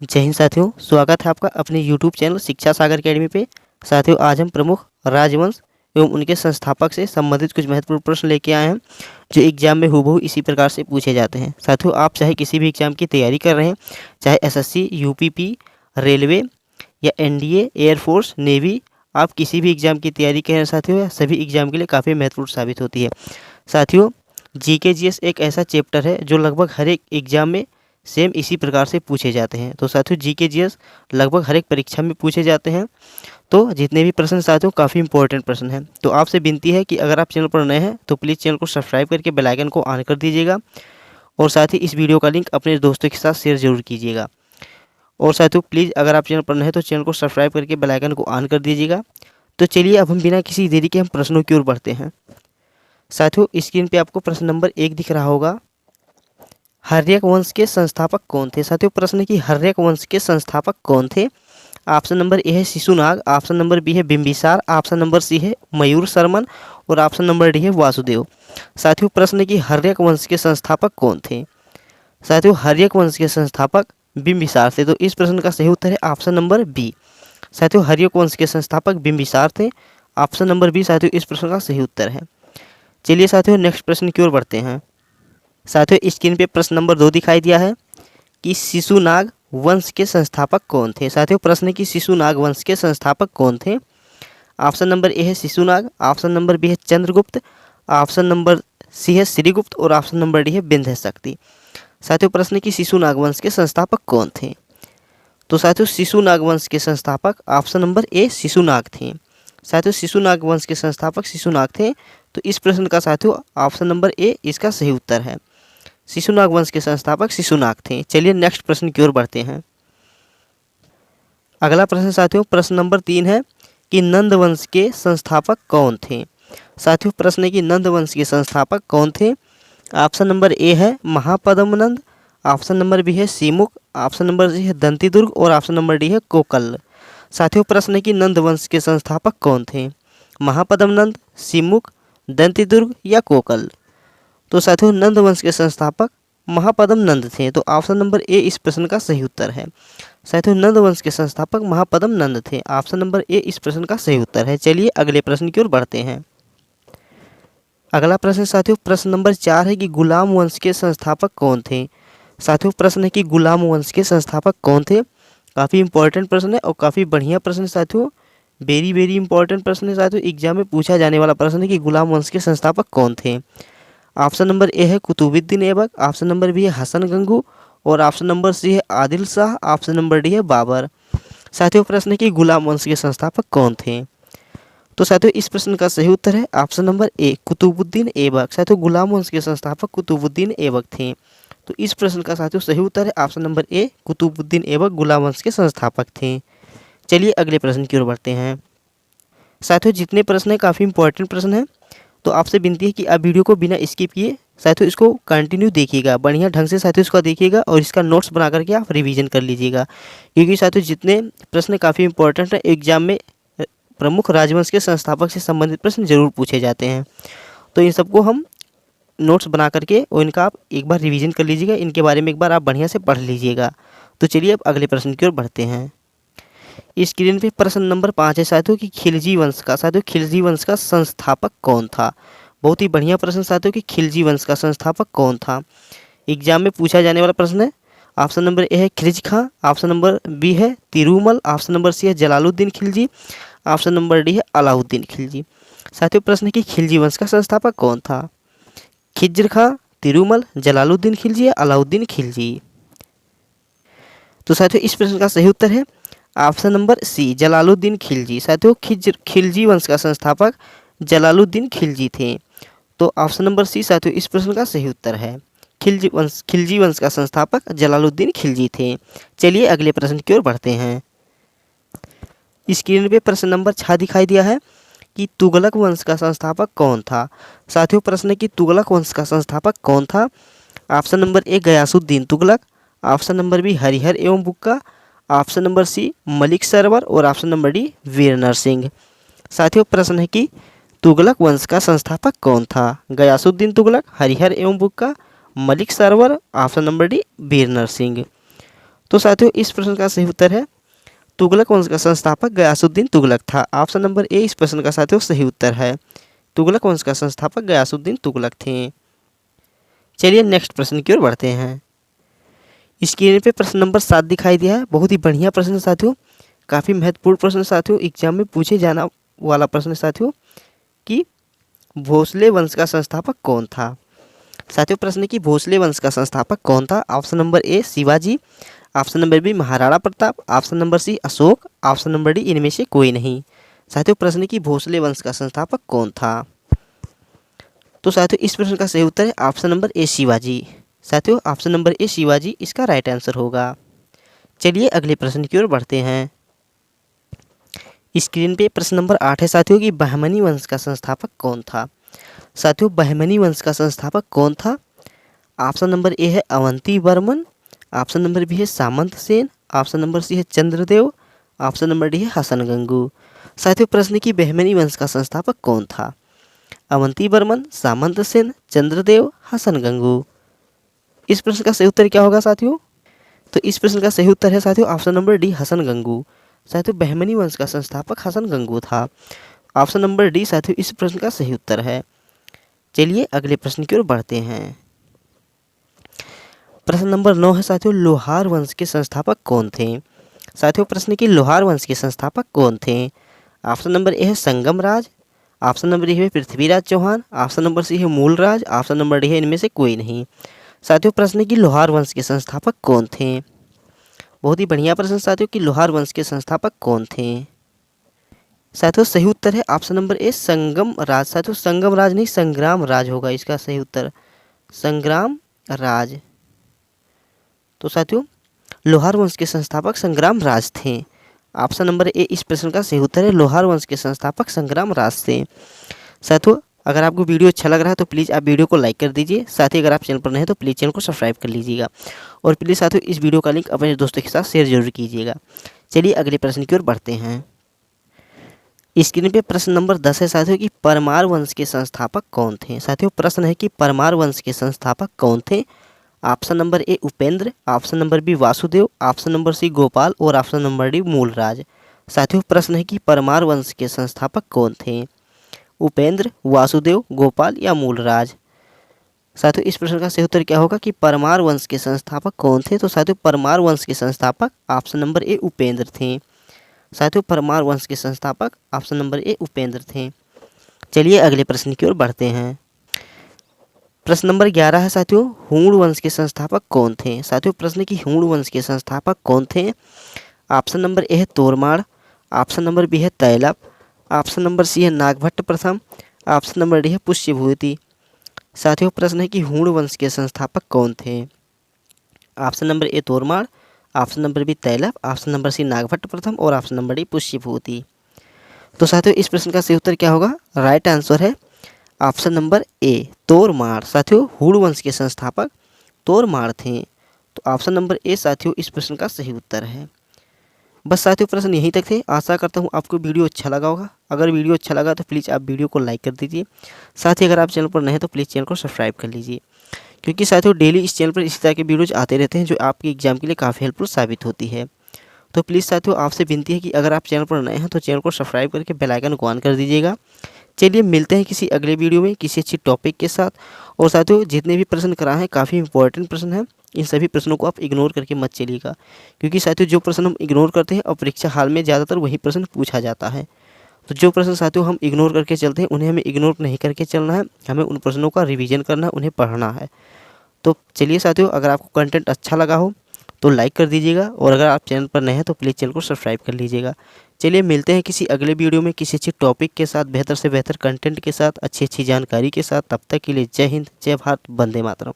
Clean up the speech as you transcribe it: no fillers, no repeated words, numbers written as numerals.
जय हिंद साथियों, स्वागत है आपका अपने यूट्यूब चैनल शिक्षा सागर अकेडमी पे। साथियों, आज हम प्रमुख राजवंश एवं उनके संस्थापक से संबंधित कुछ महत्वपूर्ण प्रश्न लेके आए हैं जो एग्जाम में हूबहू इसी प्रकार से पूछे जाते हैं। साथियों, आप चाहे किसी भी एग्जाम की तैयारी कर रहे हैं, चाहे एसएससी, यूपीपी, रेलवे या एनडीए, एयरफोर्स, नेवी, आप किसी भी एग्जाम की तैयारी कर रहे हैं साथियों, सभी एग्जाम के लिए काफ़ी महत्वपूर्ण साबित होती है। साथियों, जीके जीएस एक ऐसा चैप्टर है जो लगभग हर एक एग्जाम में सेम इसी प्रकार से पूछे जाते हैं। तो साथियों, जीके जीएस लगभग हर एक परीक्षा में पूछे जाते हैं। तो जितने भी प्रश्न साथियों काफ़ी इंपॉर्टेंट प्रश्न हैं। तो आपसे विनती है कि अगर आप चैनल पर नए हैं तो प्लीज़ चैनल को सब्सक्राइब करके बेल आइकन को ऑन कर दीजिएगा और साथ ही इस वीडियो का लिंक अपने दोस्तों के साथ शेयर जरूर कीजिएगा। और साथियों, प्लीज़ अगर आप चैनल पर नए हैं तो चैनल को सब्सक्राइब करके बेल आइकन को ऑन कर दीजिएगा। तो चलिए अब हम बिना किसी देरी के हम प्रश्नों की ओर बढ़ते हैं। साथियों, स्क्रीन पे आपको प्रश्न नंबर 1 दिख रहा होगा। हर्यक वंश के संस्थापक कौन थे? साथियों, प्रश्न की हर्यक वंश के संस्थापक कौन थे? ऑप्शन नंबर ए है शिशुनाग, ऑप्शन नंबर बी है बिंबिसार, ऑप्शन नंबर सी है मयूर शर्मन और ऑप्शन नंबर डी है वासुदेव। साथियों, प्रश्न की हर्यक वंश के संस्थापक कौन थे? साथियों, हर्यक वंश के संस्थापक बिंबिसार थे। तो इस प्रश्न का सही उत्तर है ऑप्शन नंबर बी। साथियों, हर्यक वंश के संस्थापक बिंबिसार थे। ऑप्शन नंबर बी साथियों इस प्रश्न का सही उत्तर है। चलिए साथियों, नेक्स्ट प्रश्न की ओर बढ़ते हैं। साथियों, स्क्रीन पे प्रश्न नंबर 2 दिखाई दिया है कि शिशुनाग वंश के संस्थापक कौन थे? साथियों, प्रश्न की शिशुनाग वंश के संस्थापक कौन थे? ऑप्शन नंबर ए है शिशुनाग, ऑप्शन नंबर बी है चंद्रगुप्त, ऑप्शन नंबर सी है श्रीगुप्त और ऑप्शन नंबर डी है विंध्य शक्ति। साथियों, प्रश्न की शिशुनाग वंश के संस्थापक कौन थे? तो साथियों, शिशुनाग वंश के संस्थापक ऑप्शन नंबर ए शिशुनाग थे। साथियों, शिशुनाग वंश के संस्थापक शिशुनाग थे। तो इस प्रश्न का साथियों ऑप्शन नंबर ए इसका सही उत्तर है। शिशुनाग वंश के संस्थापक शिशुनाग थे। चलिए नेक्स्ट प्रश्न की ओर बढ़ते हैं। अगला प्रश्न साथियों प्रश्न नंबर 3 है कि नंद वंश के संस्थापक कौन थे? साथियों, प्रश्न की नंद वंश के संस्थापक कौन थे? ऑप्शन नंबर ए है महापद्म नंद, ऑप्शन नंबर बी है सीमुख, ऑप्शन नंबर सी है दंतिदुर्ग और ऑप्शन नंबर डी है कोकल। साथियों, प्रश्न की नंद वंश के संस्थापक कौन थे? महापद्म नंद, सीमुख, दंतिदुर्ग या कोकल? तो साथियों, नंद वंश के संस्थापक महापद्म नंद थे। तो ऑप्शन नंबर ए इस प्रश्न का सही उत्तर है। साथियों, नंद वंश के संस्थापक महापद्म नंद थे। ऑप्शन नंबर ए इस प्रश्न का सही उत्तर है। चलिए अगले प्रश्न की ओर बढ़ते हैं। अगला प्रश्न साथियों प्रश्न नंबर 4 है कि गुलाम वंश के संस्थापक कौन थे? साथियों, प्रश्न है कि गुलाम वंश के संस्थापक कौन थे? काफ़ी इंपॉर्टेंट प्रश्न है और काफ़ी बढ़िया प्रश्न साथियों, वेरी इंपॉर्टेंट प्रश्न है साथियों। एग्जाम में पूछा जाने वाला प्रश्न है कि गुलाम वंश के संस्थापक कौन थे। ऑप्शन नंबर ए है Qutubuddin Aibak, option number B है हसन गंगू और ऑप्शन नंबर सी है Adil Shah, option number D है बाबर। साथियों, प्रश्न है कि गुलाम वंश के संस्थापक कौन थे? तो साथियों, इस प्रश्न का सही उत्तर है option number A Qutubuddin Aibak. साथियों, गुलाम वंश के संस्थापक कुतुबुद्दीन ऐबक थे। तो इस प्रश्न का साथियों सही उत्तर है option number A Qutubuddin Aibak गुलाम वंश के संस्थापक थे। चलिए अगले प्रश्न की ओर बढ़ते हैं। साथियों, जितने प्रश्न हैं काफ़ी इंपॉर्टेंट प्रश्न हैं। तो आपसे विनती है कि आप वीडियो को बिना स्किप किए साथियों इसको कंटिन्यू देखिएगा, बढ़िया ढंग से साथियों इसको देखिएगा और इसका नोट्स बना करके आप रिवीजन कर लीजिएगा, क्योंकि साथियों जितने प्रश्न काफ़ी इंपॉर्टेंट हैं एग्जाम में प्रमुख राजवंश के संस्थापक से संबंधित प्रश्न जरूर पूछे जाते हैं। तो इन सबको हम नोट्स बना करके और इनका आप एक बार रिवीजन कर लीजिएगा, इनके बारे में एक बार आप बढ़िया से पढ़ लीजिएगा। तो चलिए अब अगले प्रश्न की ओर बढ़ते हैं। स्क्रीन पे प्रश्न नंबर 5 है साथियों कि खिलजी वंश का संस्थापक कौन था? बहुत ही बढ़िया प्रश्न साथियों कि खिलजी वंश का संस्थापक कौन था। एग्जाम में पूछा जाने वाला प्रश्न है। ऑप्शन नंबर ए है खिलजी खां, ऑप्शन नंबर बी है तिरुमल, ऑप्शन नंबर सी है Jalaluddin Khilji, option number D है अलाउद्दीन खिलजी। साथियों, प्रश्न की खिलजी वंश का संस्थापक कौन था? खिज्र खां, तिरुमल, जलालुद्दीन खिलजी या अलाउद्दीन खिलजी? तो साथियों, इस प्रश्न का सही उत्तर है option number C Jalaluddin Khilji. साथियों, खिलजी वंश का संस्थापक जलालुद्दीन खिलजी थे। तो ऑप्शन नंबर सी साथियों इस प्रश्न का सही उत्तर है। खिलजी वंश का संस्थापक जलालुद्दीन खिलजी थे। चलिए अगले प्रश्न की ओर बढ़ते हैं। स्क्रीन पे प्रश्न नंबर 6 दिखाई दिया है कि तुगलक वंश का संस्थापक कौन था? साथियों, प्रश्न है कि तुगलक वंश का संस्थापक कौन था? Option number A Ghiyasuddin Tughlaq, option number B Harihar एवं Bukka, option number C Malik Sarwar और option number D Veer Narasimha. साथियों, प्रश्न है कि तुगलक वंश का संस्थापक कौन था? गयासुद्दीन तुगलक, हरिहर एवं Bukka, Malik Sarwar, option number D Veer Narasimha. तो साथियों इस प्रश्न का सही उत्तर है तुगलक वंश का संस्थापक गयासुद्दीन तुगलक था। ऑप्शन नंबर ए इस प्रश्न का साथियों सही उत्तर है। तुगलक वंश का संस्थापक गयासुद्दीन तुगलक थे। चलिए नेक्स्ट प्रश्न की ओर बढ़ते हैं। स्क्रीन पे प्रश्न नंबर 7 दिखाई दिया है। बहुत ही बढ़िया प्रश्न है साथियों, काफ़ी महत्वपूर्ण प्रश्न साथियों, एग्जाम में पूछे जाना वाला प्रश्न साथियों कि भोसले वंश का संस्थापक कौन था। साथियों प्रश्न है कि भोसले वंश का संस्थापक कौन था। Option number A Shivaji, option number B Maharana Pratap, option number C Ashoka, option number D इनमें से कोई नहीं। साथियों प्रश्न है कि भोसले वंश का संस्थापक कौन था। तो साथियों इस प्रश्न का सही उत्तर है ऑप्शन नंबर ए शिवाजी। साथियों ऑप्शन नंबर ए शिवाजी इसका राइट आंसर होगा। चलिए अगले प्रश्न की ओर बढ़ते हैं। स्क्रीन पे प्रश्न नंबर 8 है साथियों कि बहमनी वंश का संस्थापक कौन था। साथियों बहमनी वंश का संस्थापक कौन था। ऑप्शन नंबर ए है Avanti Varman, option number B है Samanta Sen, option number C है चंद्रदेव, ऑप्शन नंबर डी है हसन गंगू। साथियों प्रश्न की बहमनी वंश का संस्थापक कौन था। अवंती वर्मन, सामंत सेन, चंद्रदेव, हसन गंगू। इस प्रश्न का सही उत्तर क्या होगा साथियों। तो इस प्रश्न का सही उत्तर है साथियों option number D Hasan Gangu. साथियों बहमनी वंश का संस्थापक हसन गंगू था। ऑप्शन नंबर डी साथियों इस प्रश्न का सही उत्तर है। चलिए अगले प्रश्न की ओर बढ़ते हैं। प्रश्न नंबर 9 है साथियों लोहार वंश के संस्थापक कौन थे। साथियों प्रश्न की लोहार वंश के संस्थापक कौन थे। ऑप्शन नंबर ए है संगम राज, ऑप्शन नंबर ए है Prithviraj Chauhan, option number C है मूलराज, ऑप्शन नंबर डी है इनमें से कोई नहीं। साथियों प्रश्न की लोहार वंश के संस्थापक कौन थे। बहुत ही बढ़िया प्रश्न साथियों कि लोहार वंश के संस्थापक कौन थे। साथियों सही उत्तर है ऑप्शन नंबर ए संगम राज। साथियों संगम राज नहीं संग्राम राज होगा इसका सही उत्तर, संग्राम राज। तो साथियों लोहार वंश के संस्थापक संग्राम राज थे। ऑप्शन नंबर ए इस प्रश्न का सही उत्तर है लोहार वंश के संस्थापक संग्राम राज थे। साथियों अगर आपको वीडियो अच्छा लग रहा है तो प्लीज़ आप वीडियो को लाइक कर दीजिए। साथ ही अगर आप चैनल पर नए हैं तो प्लीज़ चैनल को सब्सक्राइब कर लीजिएगा और प्लीज़ साथियों इस वीडियो का लिंक अपने दोस्तों के साथ शेयर जरूर कीजिएगा। चलिए अगले प्रश्न की ओर बढ़ते हैं। स्क्रीन पे प्रश्न नंबर 10 है साथियों कि परमार वंश के संस्थापक कौन थे। साथियों प्रश्न है कि परमार वंश के संस्थापक कौन थे। Option number A Upendra, option number B Vasudev, option number C Gopal और ऑप्शन नंबर डी मूलराज। साथियों प्रश्न है कि परमार वंश के संस्थापक कौन थे। उपेंद्र, वासुदेव, गोपाल या मूलराज। साथियों इस प्रश्न का सही उत्तर क्या होगा कि परमार वंश के संस्थापक कौन थे। तो साथियों परमार वंश के संस्थापक ऑप्शन नंबर ए उपेंद्र थे। साथियों परमार वंश के संस्थापक ऑप्शन नंबर ए उपेंद्र थे। चलिए अगले प्रश्न की ओर बढ़ते हैं। प्रश्न नंबर 11 है साथियों हूण वंश के संस्थापक कौन थे। साथियों प्रश्न की हूण वंश के संस्थापक कौन थे। ऑप्शन नंबर ए है तोरमाड़, ऑप्शन नंबर बी है तैलप, ऑप्शन नंबर सी है नागभट्ट प्रथम, ऑप्शन नंबर डी है पुष्यभूति। साथियों प्रश्न है कि हूण वंश के संस्थापक कौन थे। Option number A Toraman, option number B Tailap, option number C Nagabhata प्रथम और ऑप्शन नंबर डी पुष्यभूति। तो साथियों इस प्रश्न का सही उत्तर क्या होगा। राइट आंसर है ऑप्शन नंबर ए तोरमाड़। साथियों हूण वंश के संस्थापक तोरमाड़ थे। तो ऑप्शन नंबर ए साथियों इस प्रश्न का सही उत्तर है। बस साथियों प्रश्न यहीं तक थे। आशा करता हूँ आपको वीडियो अच्छा लगा होगा। अगर वीडियो अच्छा लगा तो प्लीज़ आप वीडियो को लाइक कर दीजिए। साथ ही अगर आप चैनल पर नए हैं तो प्लीज़ चैनल को सब्सक्राइब कर लीजिए, क्योंकि साथियों डेली इस चैनल पर इसी तरह के वीडियोज आते रहते हैं जो आपके एग्जाम के लिए काफ़ी हेल्पफुल साबित होती है। तो प्लीज़ साथियों आपसे विनती है कि अगर आप चैनल पर नए हैं तो चैनल को सब्सक्राइब करके बेल आइकन को ऑन कर दीजिएगा। चलिए मिलते हैं किसी अगले वीडियो में किसी अच्छी टॉपिक के साथ। और साथियों जितने भी प्रश्न कराए हैं काफ़ी इंपॉर्टेंट प्रश्न हैं, इन सभी प्रश्नों को आप इग्नोर करके मत चलिएगा, क्योंकि साथियों जो प्रश्न हम इग्नोर करते हैं और परीक्षा हाल में ज़्यादातर वही प्रश्न पूछा जाता है। तो जो प्रश्न साथियों हम इग्नोर करके चलते हैं उन्हें हमें इग्नोर नहीं करके चलना है, हमें उन प्रश्नों का रिवीजन करना है, उन्हें पढ़ना है। तो चलिए साथियों अगर आपको कंटेंट अच्छा लगा हो तो लाइक कर दीजिएगा और अगर आप चैनल पर नए हैं तो प्लीज़ चैनल को सब्सक्राइब कर लीजिएगा। चलिए मिलते हैं किसी अगले वीडियो में किसी अच्छे टॉपिक के साथ, बेहतर से बेहतर कंटेंट के साथ, अच्छी अच्छी जानकारी के साथ। तब तक के लिए जय हिंद, जय भारत, वंदे मातरम।